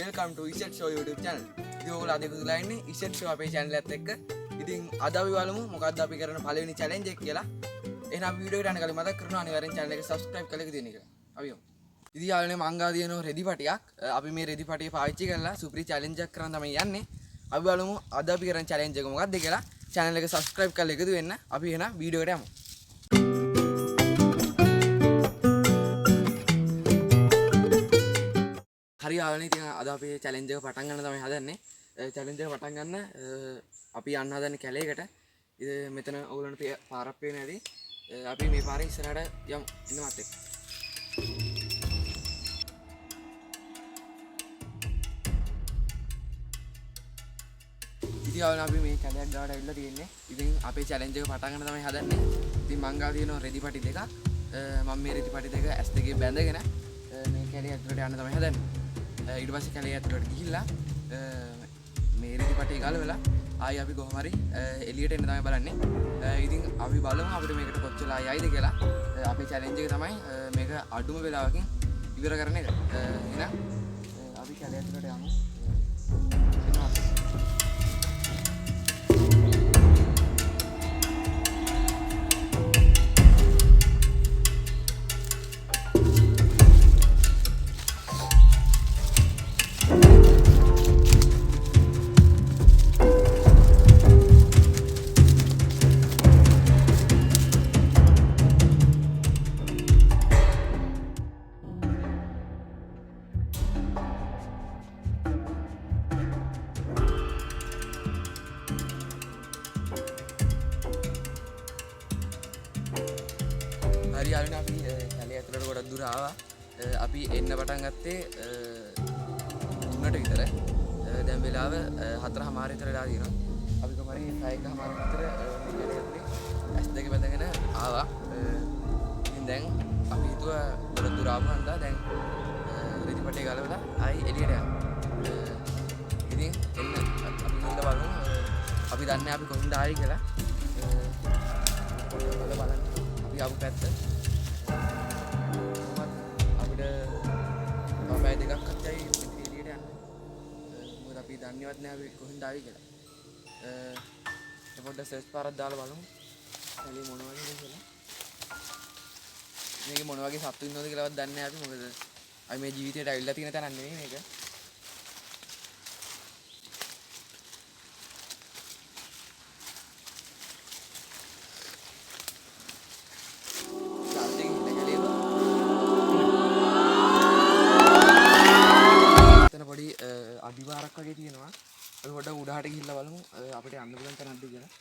welcome to Iset Show YouTube channel. ඉතින් ඔයගොල්ලෝ අද එකතුලා ඉන්නේ Iset Show අපේ channel එකත් එක්ක. ඉතින් අද අපි බලමු මොකක්ද අපි කරන පළවෙනි challenge එක කියලා. එහෙනම් අපි වීඩියෝ එකට යන කලින් මතක් කරනවා අනිවාර්යෙන් channel එක subscribe කරලා තියෙන්න කියලා. අපි යමු. ඉතින් යාළුවනේ මං ගාව තියෙන රෙදි පටියක්. අපි මේ රෙදි පටිය පාවිච්චි කරලා සුපිරි challenge එකක් කරන් තමයි යන්නේ. අපි බලමු අද අපි කරන challenge එක මොකක්ද කියලා. channel එක subscribe කරලා එකතු වෙන්න. අපි එහෙනම් වීඩියෝ එකට යමු. හරි යාළුවනේ ඉතින් අද අපි challenge එක පටන් ගන්න තමයි හදන්නේ. challenge එක පටන් ගන්න අපි යන්න හදන්නේ කැලේකට. ඉතින් මෙතන ඕගොල්ලන්ට පාරක් පේන්නේ නැති. අපි මේ පාරේ ඉස්සරහට යමු ඉන්නවත් එක්ක. ඉතින් යාළුවනේ අපි මේ කැලයක් ගාවට ඇවිල්ලා තියෙන්නේ. ඉතින් අපේ challenge එක පටන් ගන්න තමයි හදන්නේ. ඉතින් මං ගාව තියෙනවා රෙදි පටි දෙකක්. මම මේ රෙදි පටි දෙක S2 බැඳගෙන මේ කැලේ ඇතුළට යන්න තමයි හදන්නේ. ඊට පස්සේ කැලේ ඇතුළට ගිහිල්ලා මේ රෙදි පටේ ගලවලා ආයි අපි කොහොම හරි එළියට එන්න තමයි බලන්නේ. ඉතින් අපි බලමු අපිට මේකට කොච්චර ආයිද කියලා. අපේ challenge එක තමයි මේක අඩුම වෙලාවකින් ඉවර කරන එක. එහෙනම් අපි කැලේ ඇතුළට යමු. හරි යාළුවනේ අපි කැලේ ඇතුළට ගොඩක් දුර ආවා. අපි එන්න පටන් ගත්තේ 3ට විතර. දැන් වෙලාව 4:00 විතර වෙලා තියෙනවා. අපි කොහමරි 6:00 විතර මේ කැලේ ඇතුලේ S2 බැඳගෙන ආවා. ඉතින් දැන් අපි හිතුවා ගොඩක් දුර ආපු හන්දා දැන් රෙදි පටේ ගලවලා ආයි එළියට යන්න. ඉතින් එන්න අපි ගිහිල්ලා බලමු. අපි දන්නේ අපි කොහෙන්ද ආවේ කියලා. බලන්න අපි ආපු පැත්ත අපිට පැය දෙකක් අත්‍යයි එළියට යන්න. මොකද අපි දන්නේවත් නෑ අපි කොහෙන්ද ආවේ කියලා. පොඩ්ඩක් සර්ච් පාරක් දාලා බලමු. කැලේ මොන වගේද කියලා. මේකේ මොන වගේ සත්තු ඉන්නවද කියලාවත් දන්නේ නෑ අපි. මොකද අපි මේ ජීවිතේට ඇවිල්ලා තියෙන තැනක් නෙවෙයි මේක. අඩිවාරක් වගේ තියෙනවා. අපි පොඩ්ඩක් උඩහට ගිහිල්ලා බලමු අපිට යන්න පුළුවන් තැනක්ද කියලා.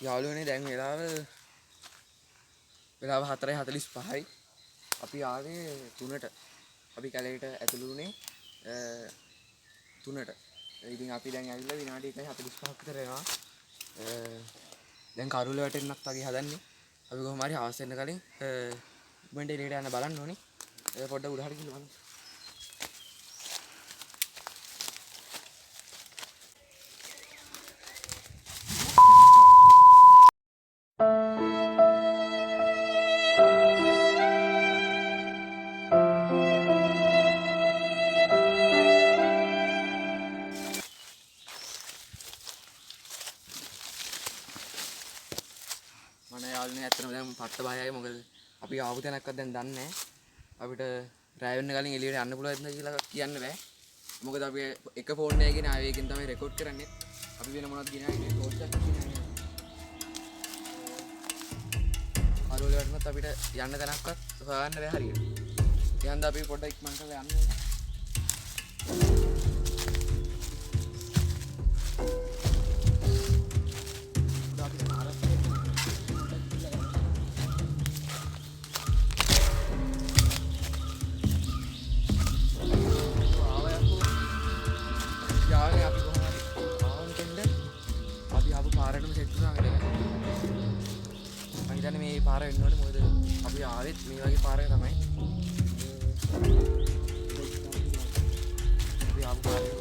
යාළුවනේ දැන් වෙලාව 4:45යි. අපි ආවේ 3ට. අපි කැලේට ඇතුළු වුණේ 3ට. ඉතින් අපි දැන් ඇවිල්ලා විනාඩි 1:45ක් විතර වෙනවා. දැන් කරුල වැටෙන්නක් වගේ හදන්නේ. අපි කොහොම හරි හවස් වෙන්න කලින් ඉක්මනට එළියට යන්න බලන්න ඕනේ. පොඩ්ඩක් උඩහට ගිහින් බලමු. යාළුවනේ ඇත්තටම දැන් පට්ට බයයි. මොකද අපි ආපු තැනක්වත් දැන් දන්නේ නැහැ. අපිට රැය වෙන්න කලින් එළියට යන්න පුළුවන්ද කියලා කියන්න බෑ. මොකද අපි එක ෆෝන් එකකින් ආවේ එකකින් තමයි රෙකෝඩ් කරන්නේ. අපි වෙන මොනවද ගෙනාවේ නේ ටෝච් එකක් ගෙනාවේ. අරෝල වලටත් අපිට යන්න තැනක්වත් හොයන්න බෑ හරියට. ඒ හන්ද අපි පොඩ්ඩක් ඉක්මනට යන්න ඕනේ. යාළුවනේ අපි කොහොමද ආවන් දෙන්න අපි ආපු පාරටම සෙට් වුණා නේද? හිතන්නේ මේ පාර වෙන්න ඕනේ මොකද අපි ආවෙත් මේ වගේ පාරක තමයි අපි ආපු පාරේ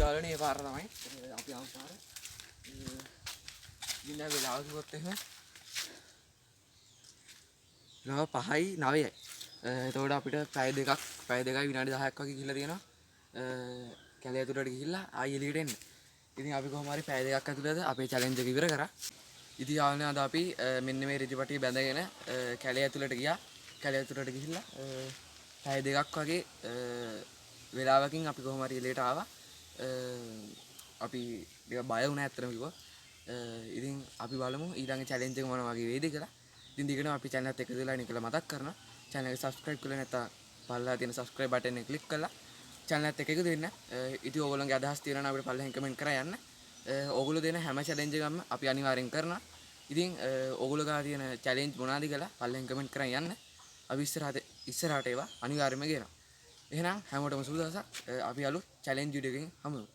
යාළුවනේ මේ පාර තමයි අපි ආපු පාර. ඉතින් දැන් වෙලාව කිව්වොත් එහෙම වෙලාව 5යි 9යි. එතකොට අපිට පැය 2යි විනාඩි 10ක් වගේ ගිහිල්ලා තියෙනවා. කැලේ ඇතුළට ගිහිල්ලා ආයෙ එළියට එන්න. ඉතින් අපි කොහොම හරි පැය 2ක් ඇතුළත අපේ චැලෙන්ජ් එක ඉවර කරා. ඉතින් යාළුවනේ අද අපි මෙන්න මේ රිදිපටිය බැඳගෙන කැලේ ඇතුළට ගියා. කැලේ ඇතුළට ගිහිල්ලා පැය 2ක් වගේ වෙලාවකින් අපි කොහොම හරි එළියට ආවා. අපි ටික බය වුණා ඇත්තටම කිව්වා. ඉතින් අපි බලමු ඊළඟ චැලෙන්ජ් එක මොන වගේ වෙයිද කියලා. ඉතින් දිගටම අපි channel එකත් එකතු වෙලා ඉන්න කියලා මතක් කරනවා. channel එක subscribe කරලා නැත්නම් පල්ලා තියෙන subscribe button එක click කරලා channel එකත් එකතු වෙන්න. ඉතින් ඕගොල්ලෝගේ අදහස් තියෙනවා නම් අපිට පල්ලෙන් comment කරා යන්න. ඕගොල්ලෝ දෙන හැම challenge එකක්ම අපි අනිවාර්යෙන් කරනවා. ඉතින් ඕගොල්ලෝ ගා තියෙන challenge මොනවාද කියලා පල්ලෙන් comment කරා යන්න. අපි ඉස්සරහට ඒවා අනිවාර්යයෙන්ම ගේනවා. එහෙනම් හැමෝටම සුබ දවසක්. අපි අලුත් challenge video එකකින් හමු වෙමු.